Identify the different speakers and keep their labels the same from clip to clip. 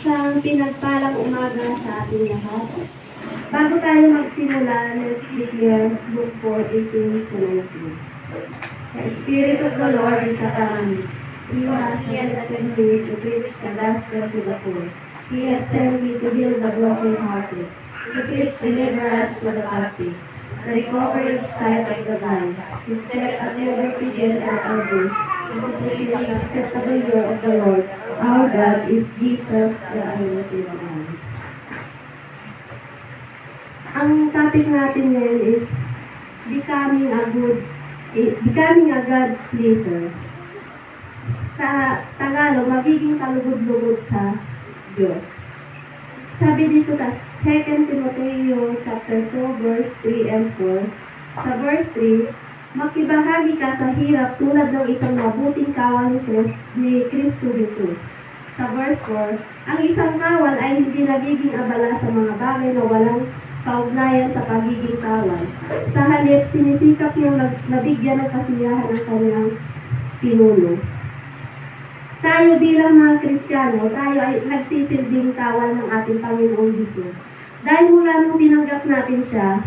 Speaker 1: Isang pinagpalang umaga sa ating lahat. Bago tayo magsimula, let's declare Luke 4:18-19. The Spirit of the Lord is upon me. He has sent me to preach the gospel to the poor. He has sent me to heal the brokenhearted, to preach deliverance to the captives, the recovery of sight of the blind, to set at liberty the elders, and to proclaim the acceptable year of the Lord. Our God is Jesus, the anointed one. Ang topic natin ngayon is becoming a God pleaser. Sa Tagalog, magiging kalugod-lugod sa Diyos. Sabi dito sa 2 Timoteo chapter 2 verse 3 and 4, sa verse 3, makibahagi ka sa hirap tulad ng isang mabuting kawal ni Kristo Jesus. Sa verse 4, ang isang kawal ay hindi nagiging abala sa mga bagay na walang kaugnayan sa pagiging kawal. Sa halip, sinisikap niyang nabigyan ng kasiyahan ng kanyang pinuno. Tayo bilang mga Kristiyano, tayo ay nagsisilbing kawal ng ating Panginoong Jesus. Dahil mula nung tinanggap natin siya,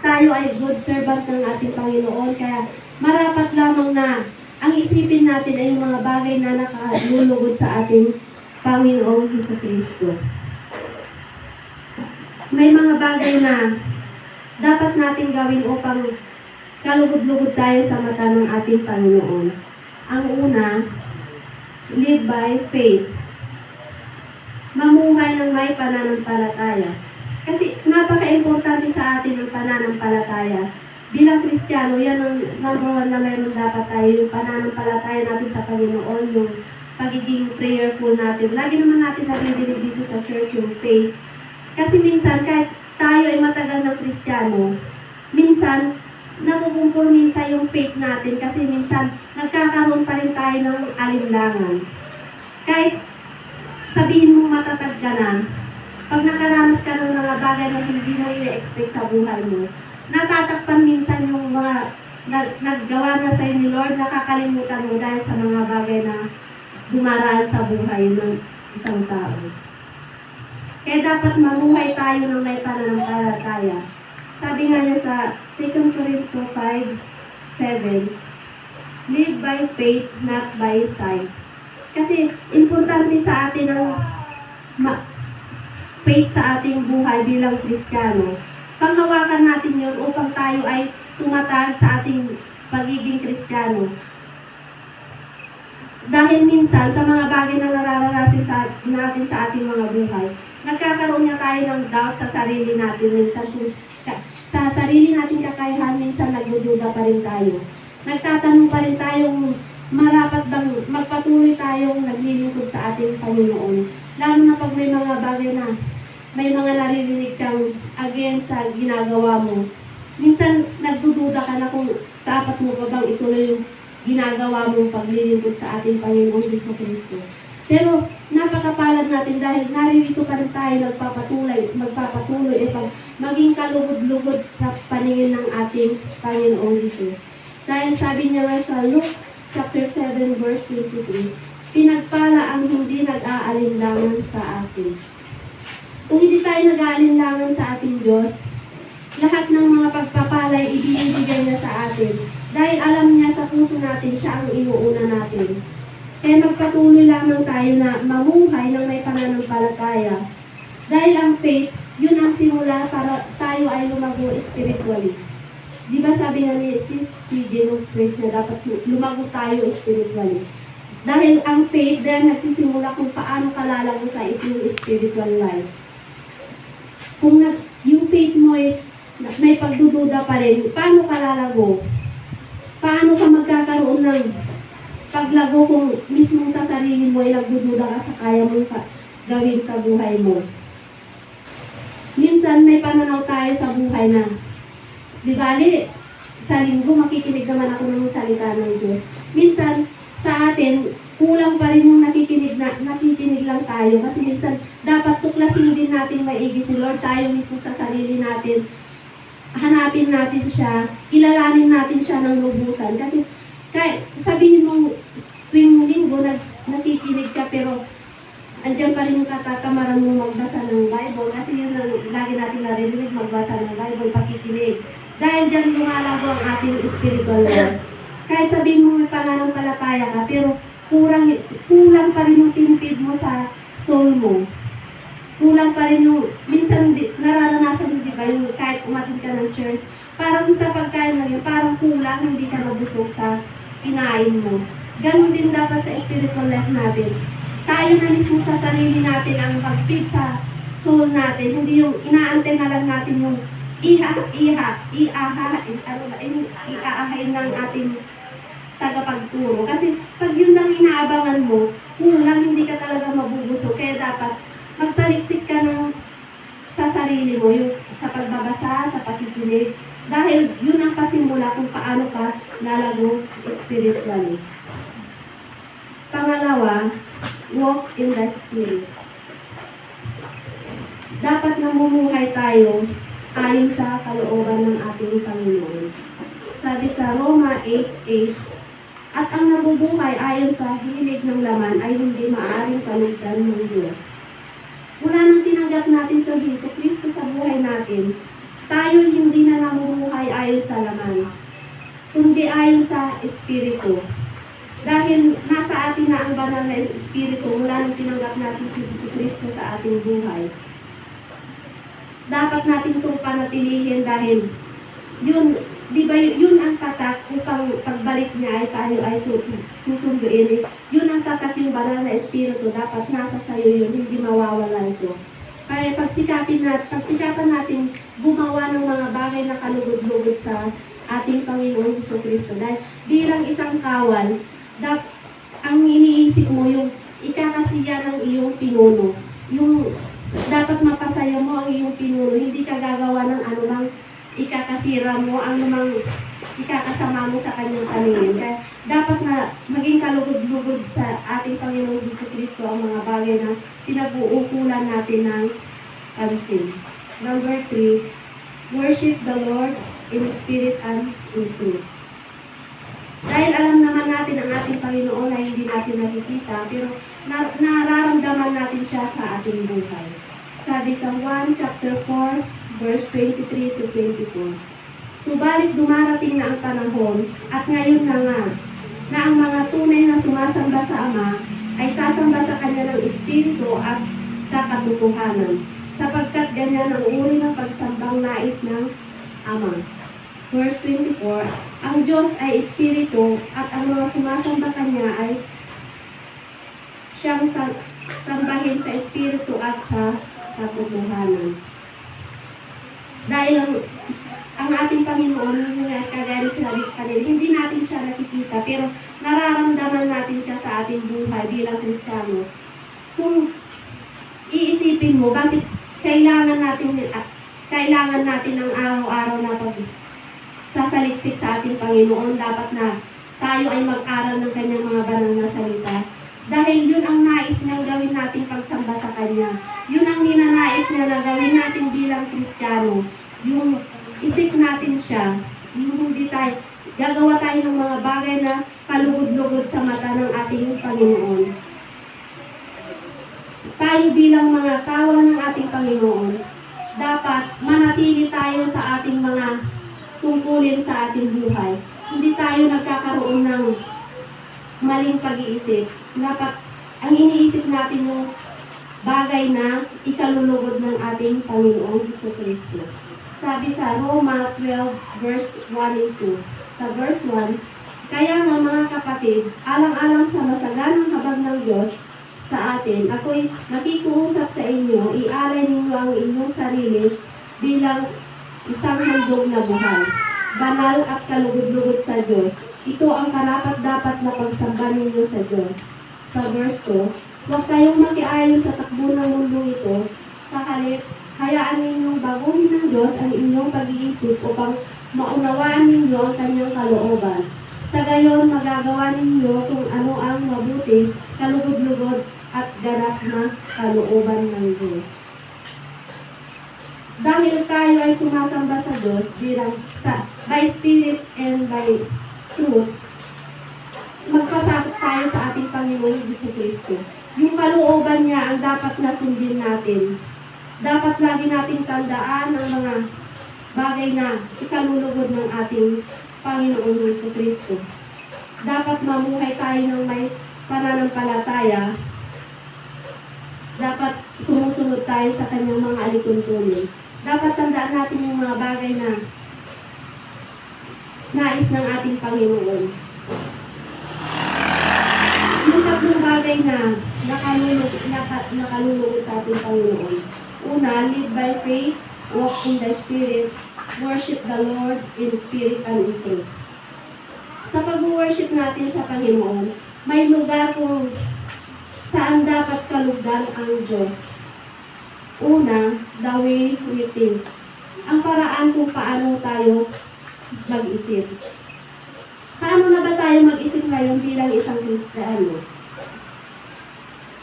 Speaker 1: tayo ay good servant ng ating Panginoon, kaya marapat lamang na ang isipin natin ay yung mga bagay na nakalulugod sa ating Panginoong Jesucristo. May mga bagay na dapat natin gawin upang kalugod-lugod tayo sa mata ng ating Panginoon. Ang una, live by faith. Mamuhay ng may pananampalataya. Kasi napaka-importante sa atin ang pananampalataya. Bilang Kristiyano, yan ang number one na meron dapat tayo, yung pananampalataya natin sa Panginoon, yung pagiging prayerful natin. Lagi naman natin narinig dito sa church yung faith. Kasi minsan, kahit tayo ay matagal ng Kristiyano, minsan, nakukumpromisa yung faith natin kasi minsan, nagkakaroon pa rin tayo ng alinlangan. Kahit sabihin mong matatag ka na, pag nakaranas ka ng mga bagay na hindi mo i-expect sa buhay mo, natatakpan minsan yung mga naggawa na sa'yo ni Lord, nakakalimutan mo dahil sa mga bagay na dumaraan sa buhay ng isang tao. Kaya dapat mamuhay tayo ng may pananampalataya. Sabi nga niya sa 2 Corinthians 5:7, live by faith, not by sight. Kasi importante sa atin ang faith sa ating buhay bilang Kristiyano. Panghawakan natin yun upang tayo ay tumatag sa ating pagiging Kristiyano. Dahil minsan, sa mga bagay na nararanasin natin sa ating mga buhay, nagkakaroon na tayo ng doubt sa sarili natin. Minsan, sa sarili nating kakayahan, minsan nagdududa pa rin tayo. Nagtatanong pa rin tayong marapat bang magpatuloy tayong naglilingkod sa ating Panginoon. Lalo na pag may mga bagay na may mga naririnig kang against sa ginagawa mo. Minsan, nagdududa ka na kung dapat mo pa bang ituloy yung ginagawa mong paglilingkod sa ating Panginoong Jesucristo. Pero, napakapalad natin dahil naririto pa rin tayo magpapatuloy upang maging kalugod-lugod sa paningin ng ating Panginoong Jesus. Dahil sabi niya nga sa Luke chapter 7 verse 23, pinagpala ang hindi nag-aalinlangan sa atin. Kung hindi tayo nag-aalinlangan sa ating Diyos, lahat ng mga pagpapalay ibinibigay niya sa atin. Dahil alam niya sa puso natin, siya ang inuuna natin. Kaya magpatuloy lamang tayo na mamuhay ng may pananampalataya. Dahil ang faith, yun ang simula para tayo ay lumago spiritually. Di ba sabi nga ni Sis Jennifer Prince na dapat lumago tayo spiritually. Dahil ang faith, dahil nagsisimula kung paano kalalago sa isang spiritual life. Kung yung faith mo is may pagdududa pa rin, paano ka lalago? Paano ka magkakaroon ng paglago kung mismo sa sarili mo ay nagdududa ka sa kaya mong gawin sa buhay mo? Minsan may pananaw tayo sa buhay na, di bali, sa linggo makikinig naman ako ng salita ng Diyos. Minsan, sa atin, kulang pa rin yung nakikinig lang tayo. Kasi minsan, dapat tuklasin din natin maigi si Lord. Tayo mismo sa sarili natin. Hanapin natin siya. Kilalanin natin siya ng lubusan. Kasi, sabihin mo, tuwing linggo, nakikinig ka, pero Andiyan pa rin yung katatamaran mo magbasa ng Bible kasi yun ang lagi natin narinig, magbasa ng Bible, pakikinig. Dahil dyan lumalago ang ating spiritual life. Kahit sabihin mo may pananampalataya ka, pero kulang pa rin yung tinfeed mo sa soul mo. Kulang pa rin yung, minsan nararanasan mo, di ba, yung kahit umatin ka ng church, parang sa pagkain mo yun, parang kulang, hindi ka nabusog sa kinain mo. Ganon din dapat sa spiritual life natin. Tayo na mismo sa sarili natin ang pag-feed sa soul natin, hindi yung inaantay na lang natin yung iaahain ng ating tagapagturo. Kasi pag yun lang inaabangan mo, kulang, hindi ka talaga mabubusog. Kaya dapat magsaliksik ka sa sarili mo, yung sa pagbabasa, sa pakikinig, dahil yun ang pasimula kung paano ka lalago spiritually. Pangalawa, walk in the Spirit. Dapat namumuhay tayo ayon sa kalooban ng ating Panginoon. Sabi sa Roma 8:8, at ang nabubuhay ayon sa hilig ng laman ay hindi maaaring kalugdan ng Diyos. Mula nang tinanggap natin sa Jesucristo sa buhay natin, tayo hindi na namumuhay ayon sa laman, kundi ayon sa Espiritu. Dahil nasa atin na ang banal na Espiritu mula nang tinanggap natin si Jesucristo sa ating buhay. Dapat natin itong panatilihin dahil yun, di ba yun ang tatak upang pagbalik niya ay tayo ay susunduin. Yun ang tatak, yung banal na Espiritu, dapat nasa sayo yun, hindi mawawala ito. Kaya pagsikapan natin gumawa ng mga bagay na kalugod-lugod sa ating Panginoon Jesucristo. Dahil bilang isang kawal, ang iniisip mo yung ikakasiya ng iyong pinuno. Yung dapat mapasaya mo ang iyong pinuno, hindi ka gagawa ng anumang ikakasira mo, anumang ikakasama mo sa kanyang paningin. Kaya dapat na maging kalugod-lugod sa ating Panginoong Jesucristo ang mga bagay na pinag-uukulan natin ng pansin. Number 3, worship the Lord in spirit and in truth. Dahil alam naman natin ang ating Panginoon na hindi natin nakikita, pero nararamdaman natin siya sa ating buhay. Sabi sa 1 chapter 4, verse 23 to 24. Subalit dumarating na ang panahon, at ngayon na nga, na ang mga tunay na sumasamba sa Ama ay sasamba sa Kanya ng Espiritu at sa katotohanan, sapagkat ganyan ang uri ng pagsambang nais ng Ama. Verse 24, ang Diyos ay Espiritu at ang mga sumasamba Kanya ay siyang sambahin sa Espiritu at sa katotohanan. Dahil ang ating Panginoon, kagaya sinabi kanina, hindi natin siya nakikita, pero nararamdaman natin siya sa ating buhay bilang Kristiyano. Kung iisipin mo, bakit kailangan natin ng araw-araw na sasaliksik sa ating Panginoon, dapat na tayo ay mag-aral ng Kanyang mga banal na salita. Dahil yun ang nais niyang gawin nating pagsamba sa Kanya. Yun ang ninanais niya na gawin natin bilang Kristiyano. Yung isip natin siya, yung hindi tayo, gagawa tayo ng mga bagay na kalugod-lugod sa mata ng ating Panginoon. Tayo bilang mga kawal ng ating Panginoon, dapat manatili tayo sa ating mga tungkulin sa ating buhay. Hindi tayo nagkakaroon ng maling pag-iisip. Dapat ang iniisip natin yung bagay na ikalulugod ng ating Panginoong Jesucristo. Sabi sa Roma 12 verse 1 and 2. Sa verse 1, kaya nga mga kapatid, alang-alang sa masaganang habag ng Diyos sa atin, ako'y nakikiusap sa inyo, ialay ninyo ang inyong sarili bilang isang handog na buhay, banal at kalugod-lugod sa Diyos. Ito ang karapat-dapat na pagsamba ninyo sa Diyos. Sa verse 2, huwag kayong makiayon sa takbo ng mundo ito, sa halip, hayaan ninyong baguhin ng Diyos ang inyong pag-iisip upang maunawaan ninyo ang Kanyang kalooban. Sa gayon, magagawa ninyo kung ano ang mabuti, kalugod-lugod at ganap na kalooban ng Diyos. Dahil tayo ay sumasamba sa Diyos by Spirit and by truth, magpasakot tayo sa ating Panginoong Jesucristo. Yung kalooban niya ang dapat na sundin natin. Dapat lagi nating tandaan ang mga bagay na ikalulugod ng ating Panginoong Jesucristo. Dapat mamuhay tayo ng may pananampalataya. Dapat sumusunod tayo sa kanyang mga alituntunin. Dapat tandaan natin yung mga bagay na nais ng ating Panginoon. Yung tatlong bagay na nakalulugod sa ating Panginoon. Una, live by faith, walk in the Spirit, worship the Lord in spirit and in truth. Sa pag-worship natin sa Panginoon, may lugar kung saan dapat kalugdan ang Diyos. Una, the way we think. Ang paraan kung paano tayo mag-isip. Paano na ba tayo mag-isip ngayon bilang isang Kristiyano?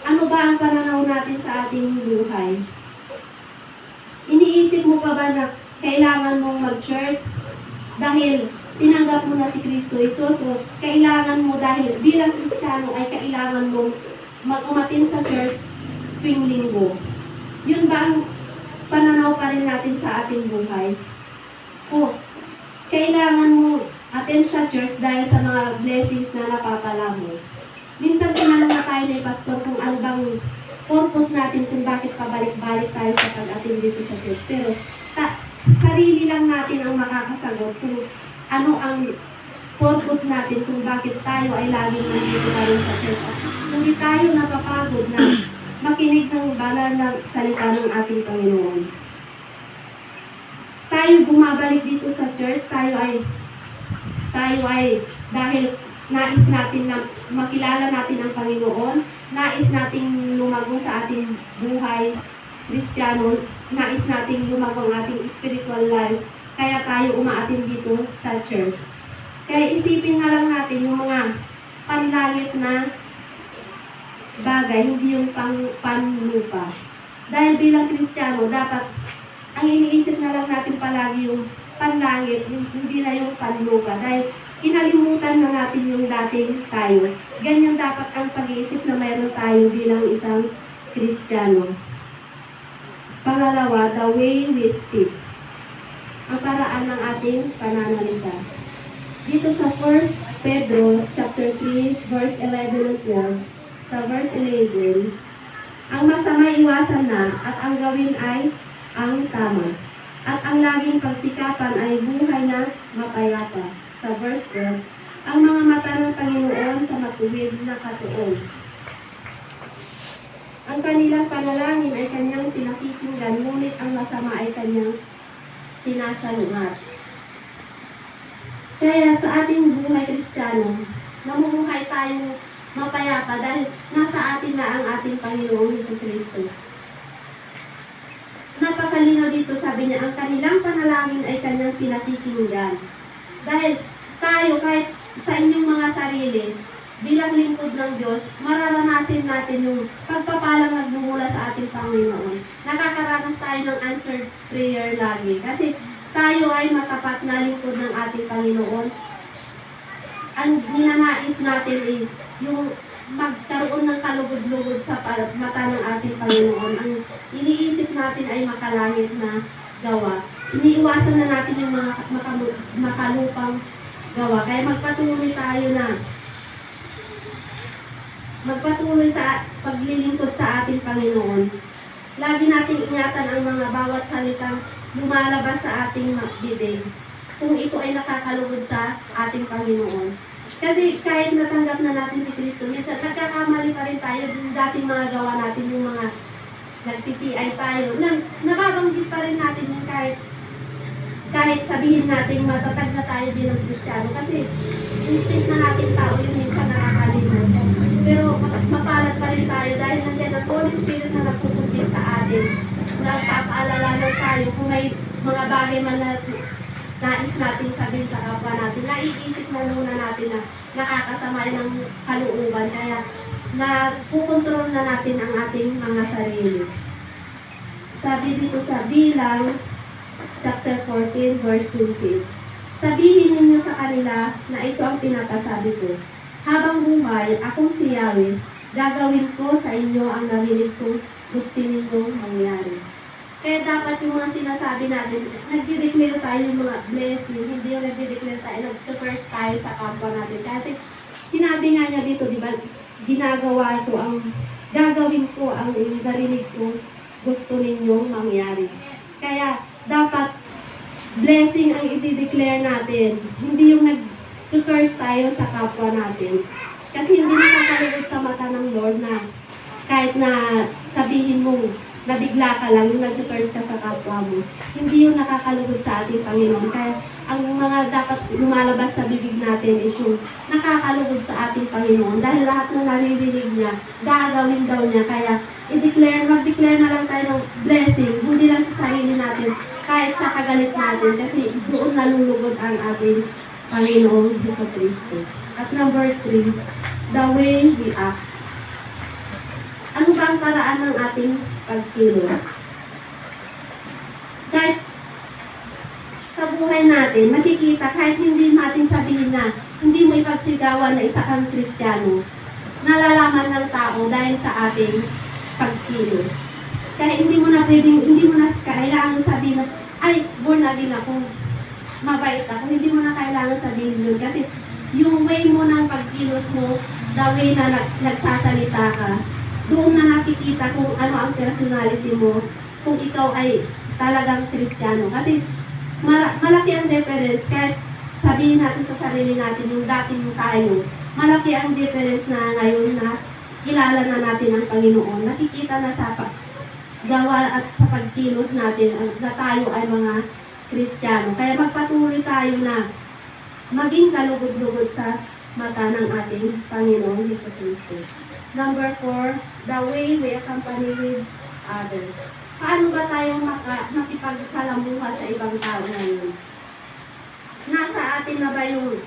Speaker 1: Ano ba ang pananaw natin sa ating buhay? Iniisip mo pa ba na kailangan mong mag-church dahil tinanggap mo na si Kristo Jesus, o kailangan mo dahil bilang Kristiyano ay kailangan mong mag-umatin sa church tuwing linggo? Yun ba ang pananaw pa rin natin sa ating buhay? O kailangan mo attend sa church dahil sa mga blessings na napapala mo? Minsan tinanong na tayo ni Pastor kung ano bang purpose natin kung bakit pabalik-balik tayo sa pag-attend dito sa church. Pero sarili lang natin ang makakasagot kung ano ang purpose natin kung bakit tayo ay laging nandito tayo sa church. At hindi tayo napapagod na makinig ng banal na salita ng ating Panginoon. Tayo bumabalik dito sa church, tayo ay dahil nais natin na makilala natin ang Panginoon, nais nating lumago sa ating buhay Kristiyano, nais nating lumago ang ating spiritual life, kaya tayo umaatin dito sa church. Kaya isipin na lang natin yung mga panlangit na bagay, hindi yung panlupa. Dahil bilang Kristiyano, dapat ang iniisip na lang natin palagi yung panlangit, hindi na yung panlupa. Dahil kinalimutan na natin yung dating tayo. Ganyan dapat ang pag-iisip na mayroon tayo bilang isang Kristiyano. Pangalawa, the way we speak. Ang paraan ng ating pananalita. Dito sa 1 Pedro chapter 3, verse 11 and 12, sa verse 11, ang masama iwasan na at ang gawin ay ang tama. At ang laging pagsikapan ay buhay na mapayapa. Sa verse 12, ang mga mata ng Panginoon sa matuwid na katuon. Ang kanilang panalangin ay kanyang pinakikinggan, ngunit ang masama ay kanyang sinasalungat. Kaya sa ating buhay Kristiyano, namumuhay tayong mapayapa dahil nasa atin na ang ating Panginoong Jesucristo. Napakalinaw dito, sabi niya, ang kanilang panalangin ay kanyang pinakikinggan. Dahil tayo, kahit sa inyong mga sarili, bilang lingkod ng Diyos, mararanasin natin yung pagpapalang nagmumula sa ating Panginoon. Nakakaranas tayo ng answered prayer lagi. Kasi tayo ay matapat na lingkod ng ating Panginoon. Ang ninanais natin ay yung magkaroon ng kalugod-lugod sa mata ng ating Panginoon. Ang iniisip natin ay makalangit na gawa. Iniiwasan na natin yung mga makalupang gawa. Kaya magpatuloy sa paglilingkod sa ating Panginoon. Lagi nating ingatan ang mga bawat salitang lumalabas sa ating bibig, kung ito ay nakakalugod sa ating Panginoon. Kasi kahit natanggap na natin si Kristo, minsan nagkakamali pa rin tayo yung dating mga gawa natin, yung mga nagtitiay tayo. Nababanggit pa rin natin yung kahit sabihin natin matatag na tayo bilang Kristiyano. Kasi instinct na natin tao yung minsan nakakalimutan. Pero mapalad pa rin tayo dahil nandiyan ang Holy Spirit na nagpupunti sa atin. Nagpapaalala tayo kung may mga bagay man na nais natin sabihin sa kapwa natin. Naiisip na muna natin na nakakasama ng kalooban. Kaya napukontrol na natin ang ating mga sarili. Sabi dito sa Bilang chapter 14, verse 20. Sabihin ninyo sa kanila na ito ang pinapasabi ko. Habang buhay, akong si Yahweh, gagawin ko sa inyo ang narinig kong gusto ninyong mangyari. Kaya dapat yung mga sinasabi natin, nagdideclare tayo yung mga blessing, hindi yung nagdideclare tayo, nag-first tayo sa kapwa natin. Kasi sinabi nga niya dito, di ba, ginagawa ko ang, gagawin ko ang narinig ko gusto ninyong mangyari. Kaya dapat blessing ang i-declare natin, hindi yung nag-curse tayo sa kapwa natin. Kasi hindi nakakalugod sa mata ng Lord na kahit na sabihin mo, nabigla ka lang, yung nag-curse ka sa kapwa mo, hindi yung nakakalugod sa ating Panginoon. Kaya ang mga dapat lumalabas sa bibig natin is yung nakakalugod sa ating Panginoon. Dahil lahat ng naririnig niya, gagawin daw niya. Kaya mag-declare na lang tayo ng blessing, hindi lang sa sarili natin, kahit sa kagalit natin, kasi doon nalulugod ang ating Panginoong Jesucristo. At number 3, the way we act. Ano ba ang paraan ng ating pagkilos? Kahit sa buhay natin, makikita kahit hindi natin sabihin na hindi mo ipagsigawan na isa kang Kristiyano, nalalaman ng tao dahil sa ating pagkilos. Kaya hindi mo na kailangan sabihin na, ay, born again ako, mabait ako. Hindi mo na kailangan sabihin yun. Kasi yung way mo ng pagkilos mo, the way na nagsasalita ka, doon na nakikita kung ano ang personality mo, kung ikaw ay talagang Kristiyano. Kasi malaki ang difference, kahit sabihin natin sa sarili natin yung dating tayo, malaki ang difference na ngayon na kilala na natin ang Panginoon. Nakikita na sa gawa at sa pagkilos natin na tayo ay mga Kristiyano. Kaya magpatuloy tayo na maging kalugod-lugod sa mata ng ating Panginoon Jesucristo. Number 4, the way we accompany with others. Paano ba tayo makipagsalamuha sa ibang tao ngayon? Nasa atin na ba yung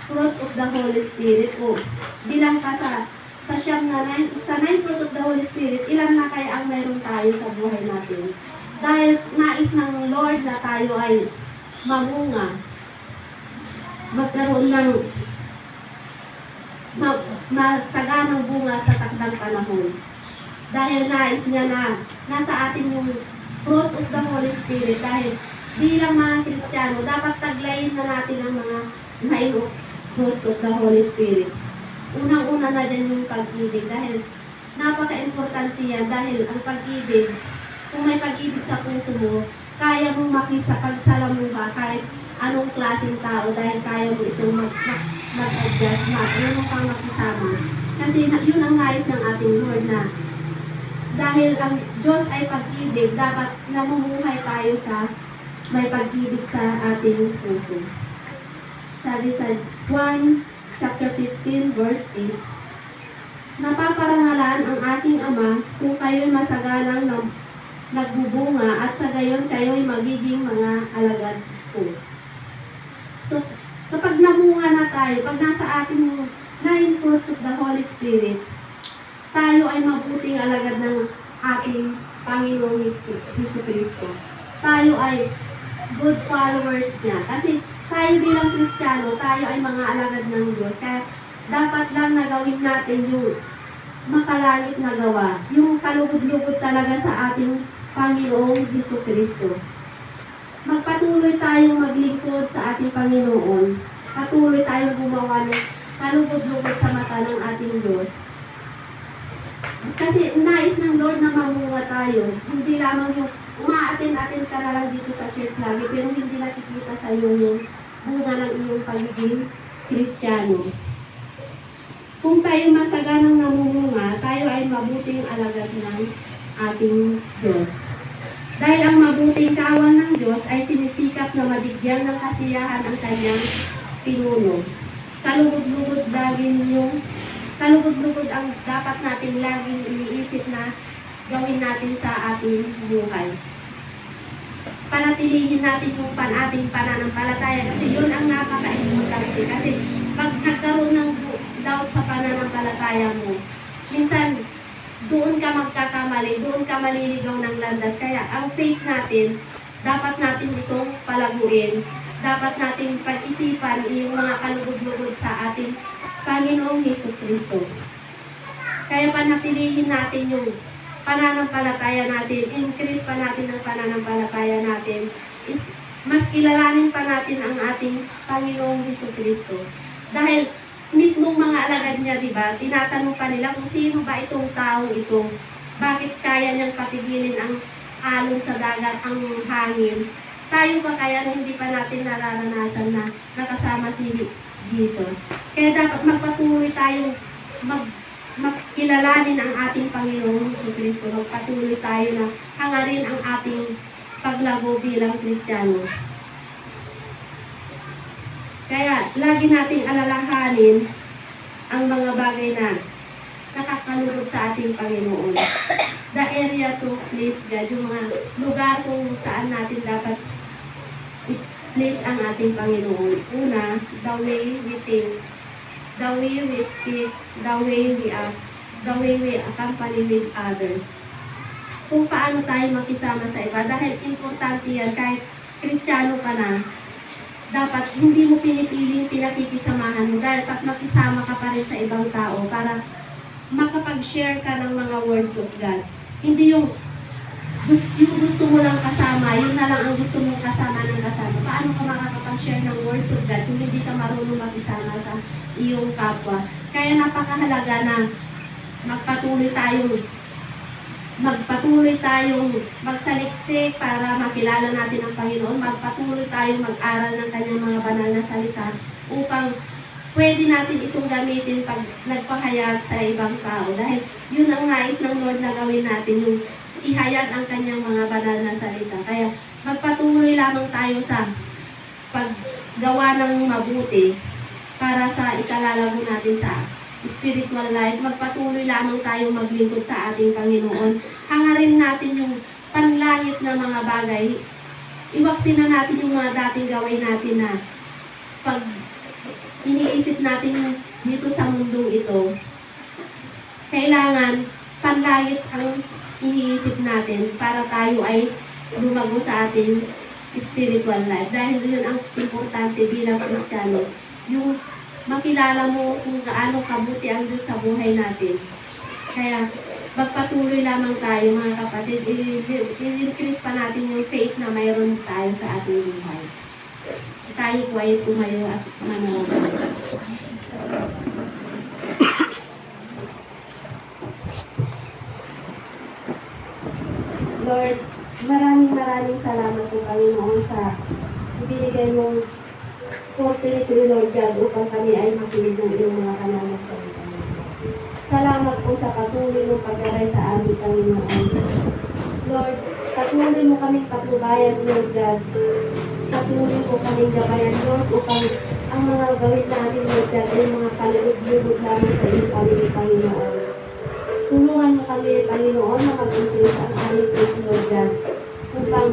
Speaker 1: fruit of the Holy Spirit? O bilang ka sa 9 fruit of the Holy Spirit, ilan na kaya ang meron tayo sa buhay natin? Dahil nais ng Lord na tayo ay mamunga, magkaroon ng masaganang bunga sa takdang panahon. Dahil nais niya na nasa atin yung fruit of the Holy Spirit. Dahil bilang mga Kristiyano, dapat taglayin na natin ang mga 9 fruits of the Holy Spirit. Unang-una na din yung pag-ibig. Dahil napaka-importante yan. Dahil ang pag-ibig, kung may pag-ibig sa puso mo, kaya mong makisapagsalamuha kahit anong klaseng tao, dahil kaya mo itong mag-adjust, marunong kang makisama. Kasi yun ang nais ng ating Lord na dahil ang Diyos ay pag-ibig, dapat namumuhay tayo sa may pag-ibig sa ating puso. Sabi sa 1 chapter 15 verse 8, napaparangalan ang aking Ama kung kayo'y masaganang nagbubunga at sa gayon kayo'y magiging mga alagad ko. So, kapag namunga na tayo, pag nasa ating 9 fruits of the Holy Spirit, tayo ay mabuting alagad ng ating Panginoong Jesucristo. Tayo ay good followers niya. Kasi tayo bilang Kristiyano, tayo ay mga alagad ng Diyos. Kaya dapat lang na gawin natin yung makalangit na gawa. Yung kalugod-lugod talaga sa ating Panginoong Jesucristo. Magpatuloy tayong maglingkod sa ating Panginoon. Patuloy tayong gumawa ng kalugod-lugod sa mata ng ating Diyos. Kasi nais ng Lord na mamunga tayo. Hindi lamang yung umaatin-atin ka na lang dito sa church lagi, pero hindi nakikita sa iyo yung bunga ng iyong pagiging Kristiyano. Kung tayo masaganang namumunga, tayo ay mabuting alagad ng ating Diyos. Dahil ang mabuting kawan ng Diyos ay sinisikap na mabigyan ng kasiyahan ang kanyang pinuno. Kalugod-lugod ang dapat natin laging iniisip na gawin natin sa ating buhay. Panatilihin natin yung ating pananampalataya kasi yun ang napaka-importante. Kasi pag nagkaroon ng doubt sa pananampalataya mo, minsan doon ka magkakamali, doon ka maliligaw ng landas. Kaya ang faith natin, dapat natin itong palaguin. Dapat natin pag-isipan yung mga kalugod-lugod sa ating Panginoong Hesukristo. Kaya panatilihin natin yung pananampalataya natin, increase pa natin ang pananampalataya natin, is mas kilalanin pa natin ang ating Panginoong Hesukristo. Dahil mismong mga alagad niya, di ba, tinatanong pa nila kung sino ba itong taong ito, bakit kaya niyang patigilin ang alon sa dagat, ang hangin. Tayo ba kaya na hindi pa natin nararanasan na nakasama si Jesus? Kaya dapat magpatuloy tayong magkilalanin ang ating Panginoong Jesucristo. Magpatuloy tayo na hangarin ang ating paglago bilang Kristiyano. Kaya lagi nating alalahanin ang mga bagay na nakakalugod sa ating Panginoon. The area to please God, yung mga lugar kung saan natin dapat i-place ang ating Panginoon. Una, the way we think, the way we speak, the way we act, the way we accompany with others. Kung paano tayo makisama sa iba. Dahil importante yan, kahit Kristiyano ka na, dapat hindi mo pinipiling pinakikisamahan mo. Dapat makisama ka pa rin sa ibang tao para makapag-share ka ng mga words of God. Hindi yung gusto mo lang kasama, yun na lang ang gusto mong kasama ng kasama. Paano ka makakapag-share ng words of God kung hindi ka marunong makisama sa iyong kapwa? Kaya napakahalaga na magpatuloy tayong magsaliksik para makilala natin ang Panginoon. Magpatuloy tayong mag-aral ng kanyang mga banal na salita upang pwede natin itong gamitin pag nagpahayag sa ibang tao. Dahil yun ang nais ng Lord na gawin natin, yung ihayag ang kanyang mga banal na salita. Kaya magpatuloy lamang tayo sa paggawa ng mabuti para sa ikalalago natin sa spiritual life. Magpatuloy lamang tayong maglingkod sa ating Panginoon. Hangarin natin yung panlangit na mga bagay. Iwaksin na natin yung mga dating gawin natin na pag iniisip natin dito sa mundong ito, kailangan panlangit ang iniisip natin para tayo ay lumago sa ating spiritual life. Dahil yun ang importante bilang Kristiyano. Yung makilala mo kung gaano kabuti ang Diyos sa buhay natin. Kaya magpatuloy lamang tayo mga kapatid. I-increase pa natin yung faith na mayroon tayo sa ating buhay. Tayo po ay tumayo at manalangin. Lord, maraming salamat po Panginoon sa ibinigay mong opportunity, Lord God, upang kami ay makinig ng iyong mga kanalang salita. Salamat po sa patuloy mong pagdaray sa amin, Panginoon. Lord, patuloy mo kaming patnubayan, Lord God. Patuloy mo kaming gabayan, Lord, upang ang mga gawin natin, Lord God, ay mga palibig-libig lamang sa iyong paligid, Panginoon. Tulungan mo kami, Panginoon, na mag-increase ang aming faith, Lord God, upang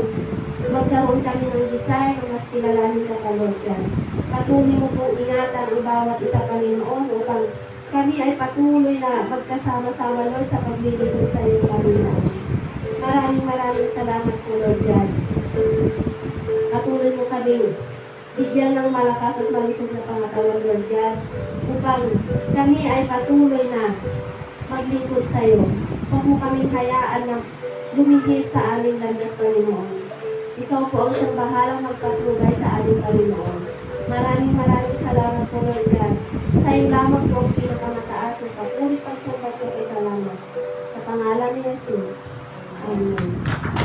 Speaker 1: magkaroon kami ng desire na mas kilalanin ka, Lord God. Patuloy mo pong ingatan ang bawat isa, Panginoon, upang kami ay patuloy na magkasama-sama, Lord, sa paglilingkod sa iyong Panginoon. Maraming salamat po, Lord God. Patuloy mo kami bigyan ng malakas at malusog na pangatawan, Lord God, upang kami ay patuloy na maglingkod sa iyo. Huwag mo kaming hayaan na lumihis sa aming landas, Panginoon. Ikaw po ang siyang bahalang magpatnubay sa aming Panginoon. Maraming salamat po, Lord God. Sa iyo lamang po ang pinakamataas ng papuri pagsamba po ay salamat. Sa pangalan ni Jesus. Amen.